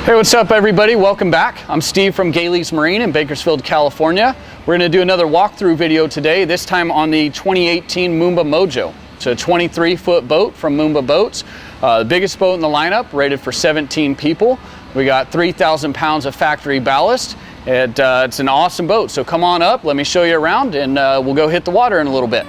Hey, what's up everybody? Welcome back. I'm Steve from Galey's Marine in Bakersfield, California. We're going to do another walkthrough video today, this time on the 2018 Moomba Mojo. It's a 23-foot boat from Moomba Boats. The biggest boat in the lineup, rated for 17 people. We got 3,000 pounds of factory ballast. It's an awesome boat, so come on up, let me show you around, and we'll go hit the water in a little bit.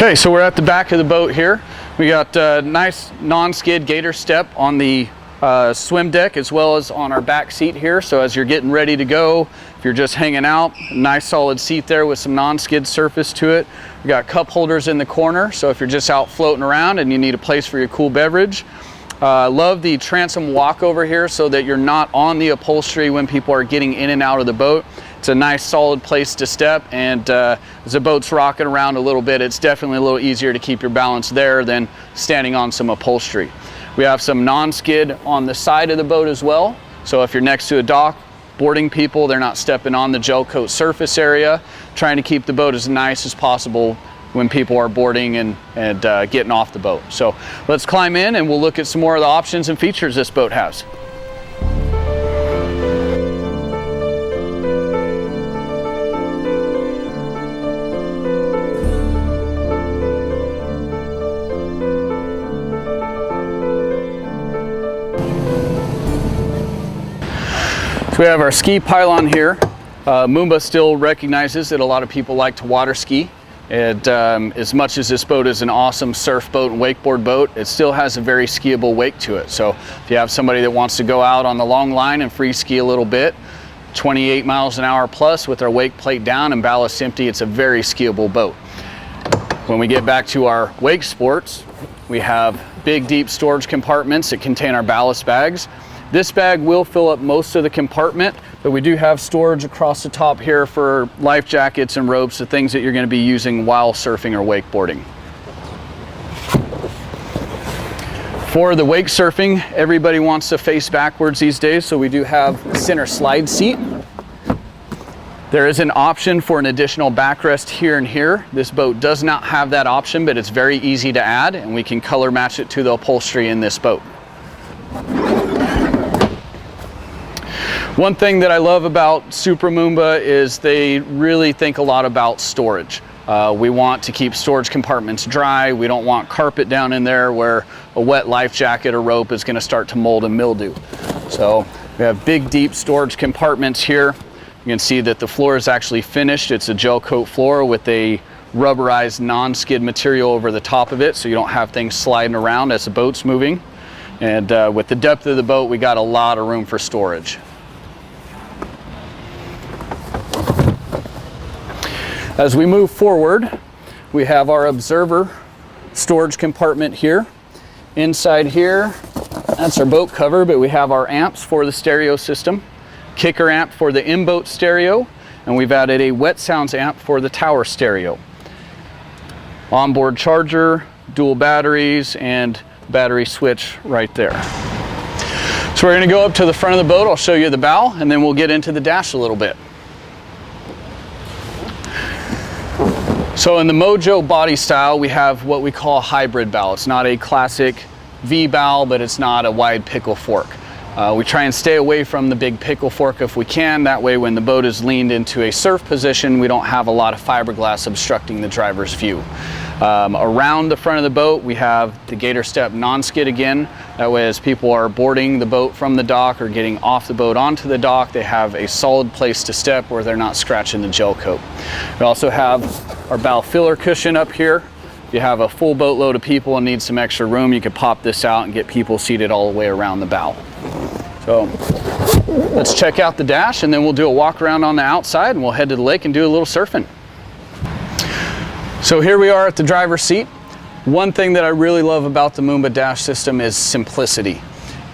Okay, so we're at the back of the boat here. We got a nice non-skid gator step on the swim deck as well as on our back seat here. So as you're getting ready to go, if you're just hanging out, nice solid seat there with some non-skid surface to it. We got cup holders in the corner, so if you're just out floating around and you need a place for your cool beverage. Love the transom walkover here so that you're not on the upholstery when people are getting in and out of the boat. It's a nice solid place to step, and as the boat's rocking around a little bit, it's definitely a little easier to keep your balance there than standing on some upholstery. We have some non-skid on the side of the boat as well, so if you're next to a dock boarding people, they're not stepping on the gel coat surface area, trying to keep the boat as nice as possible when people are boarding and getting off the boat. So let's climb in and we'll look at some more of the options and features this boat has. So we have our ski pylon here. Moomba still recognizes that a lot of people like to water ski. As much as this boat is an awesome surf boat and wakeboard boat, it still has a very skiable wake to it. So if you have somebody that wants to go out on the long line and free ski a little bit, 28 miles an hour plus with our wake plate down and ballast empty, it's a very skiable boat. When we get back to our wake sports, we have big deep storage compartments that contain our ballast bags. This bag will fill up most of the compartment, but we do have storage across the top here for life jackets and ropes, the things that you're going to be using while surfing or wakeboarding. For the wake surfing, everybody wants to face backwards these days, so we do have a center slide seat. There is an option for an additional backrest here and here. This boat does not have that option, but it's very easy to add, and we can color match it to the upholstery in this boat. One thing that I love about Super Moomba is they really think a lot about storage. We want to keep storage compartments dry. We don't want carpet down in there where a wet life jacket or rope is going to start to mold and mildew. So we have big deep storage compartments here. You can see that the floor is actually finished. It's a gel coat floor with a rubberized non-skid material over the top of it, so you don't have things sliding around as the boat's moving. And with the depth of the boat, we got a lot of room for storage. As we move forward, we have our observer storage compartment here. Inside here, that's our boat cover, but we have our amps for the stereo system, kicker amp for the in-boat stereo, and we've added a wet sounds amp for the tower stereo. Onboard charger, dual batteries, and battery switch right there. So we're going to go up to the front of the boat. I'll show you the bow, and then we'll get into the dash a little bit. So in the Mojo body style, we have what we call a hybrid bow. It's not a classic V bow, but it's not a wide pickle fork. We try and stay away from the big pickle fork if we can. That way when the boat is leaned into a surf position, we don't have a lot of fiberglass obstructing the driver's view. Around the front of the boat, we have the gator step non-skid again. That way as people are boarding the boat from the dock or getting off the boat onto the dock, they have a solid place to step where they're not scratching the gel coat. We also have our bow filler cushion up here. If you have a full boatload of people and need some extra room, you can pop this out and get people seated all the way around the bow. So let's check out the dash, and then we'll do a walk around on the outside and we'll head to the lake and do a little surfing. So here we are at the driver's seat. One thing that I really love about the Moomba dash system is simplicity.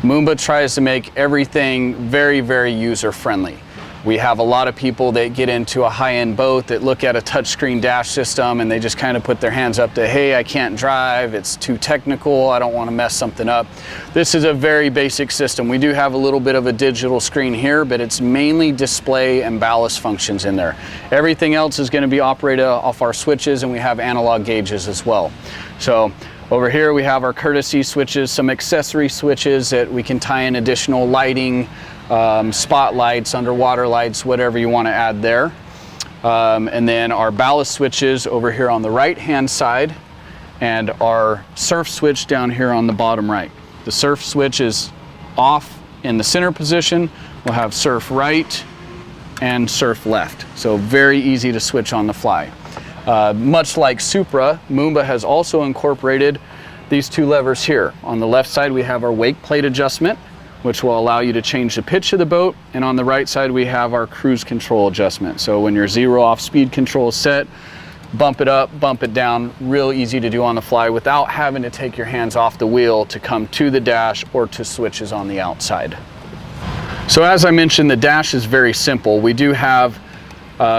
Moomba tries to make everything very, very user friendly. We have a lot of people that get into a high-end boat that look at a touchscreen dash system and they just kind of put their hands up to, hey, I can't drive, it's too technical, I don't want to mess something up. This is a very basic system. We do have a little bit of a digital screen here, but it's mainly display and ballast functions in there. Everything else is going to be operated off our switches, and we have analog gauges as well. So over here we have our courtesy switches, some accessory switches that we can tie in additional lighting, spotlights, underwater lights, whatever you want to add there. And then our ballast switches over here on the right hand side, and our surf switch down here on the bottom right. The surf switch is off in the center position. We'll have surf right and surf left. So very easy to switch on the fly. Much like Supra, Moomba has also incorporated these two levers here. On the left side we have our wake plate adjustment, which will allow you to change the pitch of the boat, and on the right side we have our cruise control adjustment. So when your zero off speed control is set, bump it up, bump it down, real easy to do on the fly without having to take your hands off the wheel to come to the dash or to switches on the outside. So as I mentioned, the dash is very simple. We do have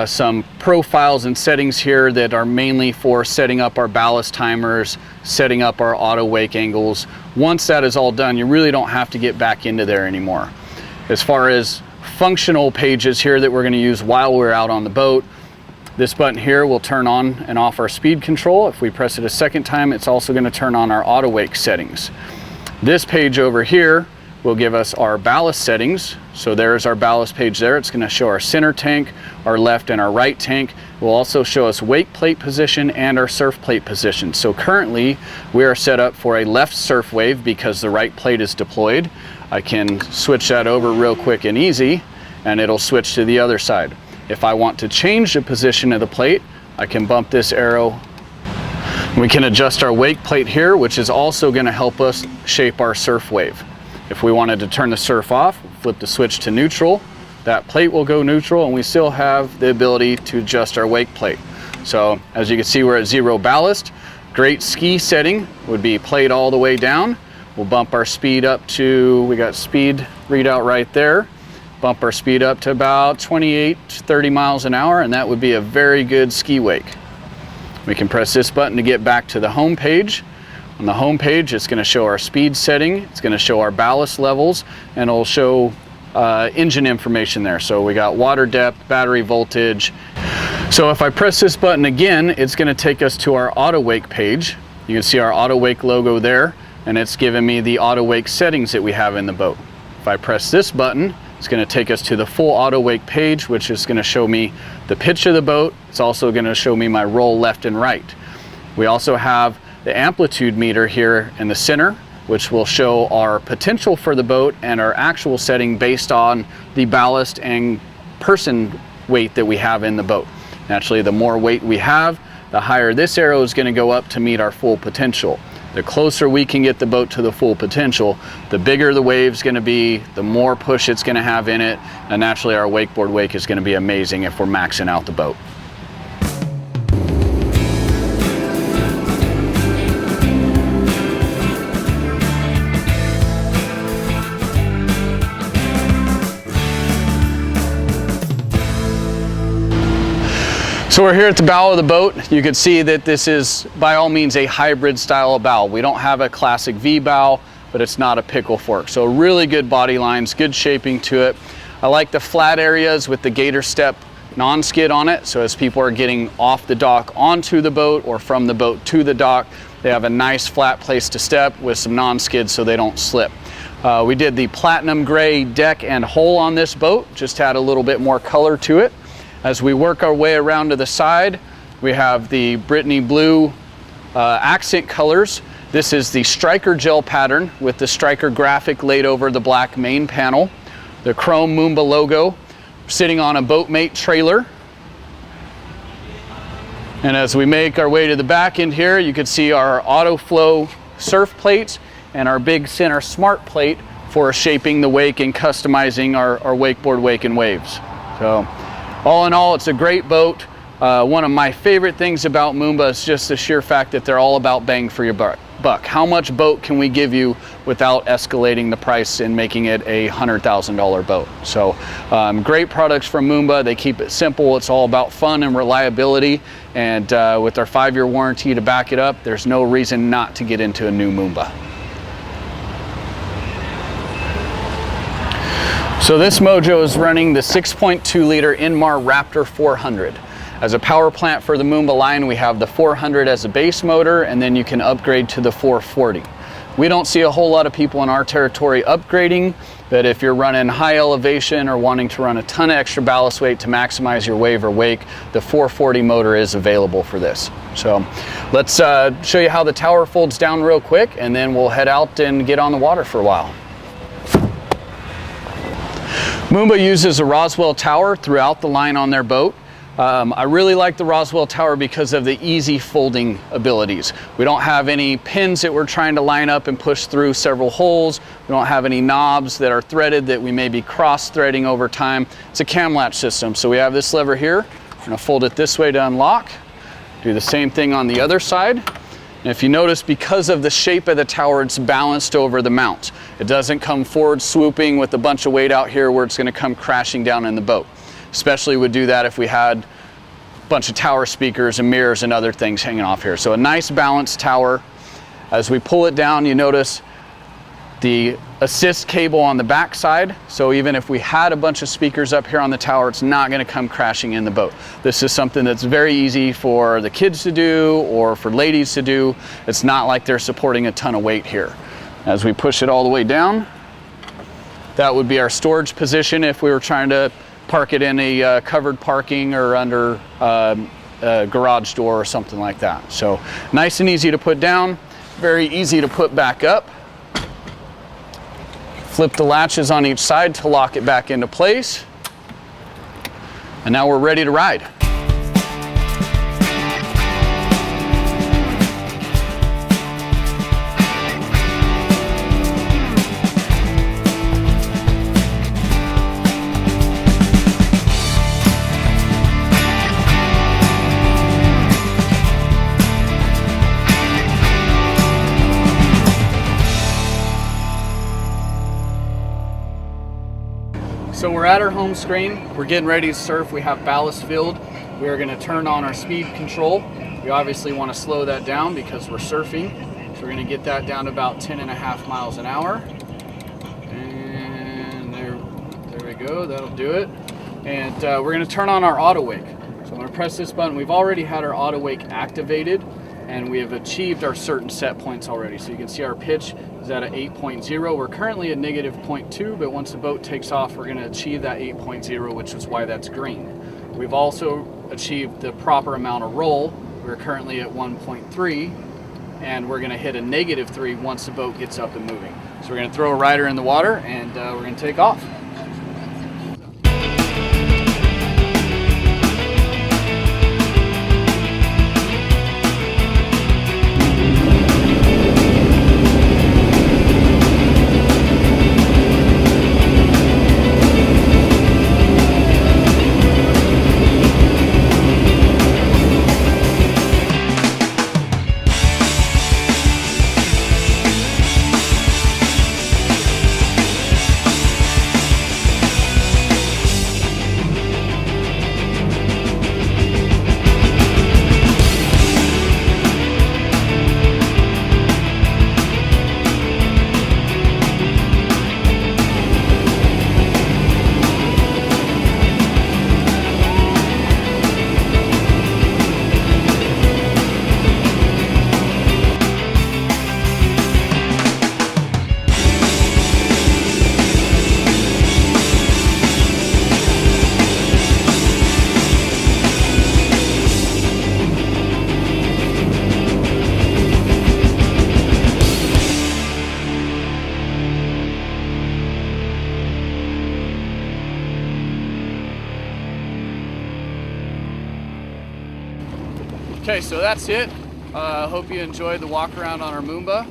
some profiles and settings here that are mainly for setting up our ballast timers, setting up our auto wake angles. Once that is all done, you really don't have to get back into there anymore. As far as functional pages here that we're going to use while we're out on the boat, this button here will turn on and off our speed control. If we press it a second time, it's also going to turn on our auto wake settings. This page over here will give us our ballast settings. So there's our ballast page there. It's going to show our center tank, our left and our right tank. It will also show us wake plate position and our surf plate position. So currently we are set up for a left surf wave because the right plate is deployed. I can switch that over real quick and easy, and it'll switch to the other side. If I want to change the position of the plate, I can bump this arrow. We can adjust our wake plate here, which is also going to help us shape our surf wave. If we wanted to turn the surf off, flip the switch to neutral, that plate will go neutral, and we still have the ability to adjust our wake plate. So as you can see, we're at zero ballast. Great ski setting would be plate all the way down. We'll bump our speed up to, we got speed readout right there. Bump our speed up to about 28, 30 miles an hour, and that would be a very good ski wake. We can press this button to get back to the home page. On the home page, it's going to show our speed setting, it's going to show our ballast levels, and it'll show engine information there. So we got water depth, battery voltage. So if I press this button again, it's going to take us to our auto wake page. You can see our auto wake logo there, and it's giving me the auto wake settings that we have in the boat. If I press this button, it's going to take us to the full auto wake page, which is going to show me the pitch of the boat. It's also going to show me my roll left and right. We also have the amplitude meter here in the center, which will show our potential for the boat and our actual setting based on the ballast and person weight that we have in the boat. Naturally, the more weight we have, the higher this arrow is going to go up to meet our full potential. The closer we can get the boat to the full potential, the bigger the wave's going to be, the more push it's going to have in it, and naturally our wakeboard wake is going to be amazing if we're maxing out the boat. So we're here at the bow of the boat. You can see that this is by all means a hybrid style of bow. We don't have a classic V bow, but it's not a pickle fork. So really good body lines, good shaping to it. I like the flat areas with the gator step non-skid on it. So as people are getting off the dock onto the boat or from the boat to the dock, they have a nice flat place to step with some non-skid so they don't slip. We did the platinum gray deck and hull on this boat, just had a little bit more color to it. As we work our way around to the side, we have the Brittany blue accent colors. This is the striker gel pattern with the striker graphic laid over the black main panel. The chrome Moomba logo sitting on a boatmate trailer. And as we make our way to the back end here, you can see our auto flow surf plates and our big center smart plate for shaping the wake and customizing our wakeboard wake and waves. So all in all, it's a great boat. One of my favorite things about Moomba is just the sheer fact that they're all about bang for your buck. buck. How much boat can we give you without escalating the price and making it a $100,000 boat? So great products from Moomba. They keep it simple. It's all about fun and reliability. And with our 5-year warranty to back it up, there's no reason not to get into a new Moomba. So this Mojo is running the 6.2 liter Inmar Raptor 400. As a power plant for the Moomba line, we have the 400 as a base motor, and then you can upgrade to the 440. We don't see a whole lot of people in our territory upgrading, but if you're running high elevation or wanting to run a ton of extra ballast weight to maximize your wave or wake, the 440 motor is available for this. So let's show you how the tower folds down real quick, and then we'll head out and get on the water for a while. Moomba uses a Roswell tower throughout the line on their boat. I really like the Roswell tower because of the easy folding abilities. We don't have any pins that we're trying to line up and push through several holes. We don't have any knobs that are threaded that we may be cross-threading over time. It's a cam latch system. So we have this lever here. We're gonna fold it this way to unlock. Do the same thing on the other side. And if you notice, because of the shape of the tower, it's balanced over the mount. It doesn't come forward swooping with a bunch of weight out here where it's gonna come crashing down in the boat. Especially would do that if we had a bunch of tower speakers and mirrors and other things hanging off here. So a nice balanced tower. As we pull it down, you notice the assist cable on the back side. So even if we had a bunch of speakers up here on the tower, it's not gonna come crashing in the boat. This is something that's very easy for the kids to do or for ladies to do. It's not like they're supporting a ton of weight here. As we push it all the way down, that would be our storage position if we were trying to park it in a covered parking or under a garage door or something like that. So nice and easy to put down, very easy to put back up. Flip the latches on each side to lock it back into place. And now we're ready to ride. So we're at our home screen. We're getting ready to surf. We have ballast filled. We are going to turn on our speed control. We obviously want to slow that down because we're surfing. So we're going to get that down to about 10.5 miles an hour. And there we go. That'll do it. And we're going to turn on our auto wake. So I'm going to press this button. We've already had our auto wake activated, and we have achieved our certain set points already. So you can see our pitch is at a 8.0. We're currently at -0.2, but once the boat takes off, we're gonna achieve that 8.0, which is why that's green. We've also achieved the proper amount of roll. We're currently at 1.3, and we're gonna hit a -3 once the boat gets up and moving. So we're gonna throw a rider in the water, and we're gonna take off. Okay, so that's it. Hope you enjoyed the walk around on our Moomba.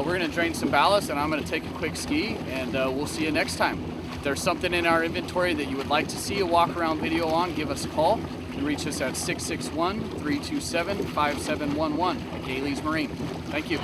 We're gonna drain some ballast and I'm gonna take a quick ski, and we'll see you next time. If there's something in our inventory that you would like to see a walk around video on, give us a call. can reach us at 661-327-5711 at Galey's Marine. Thank you.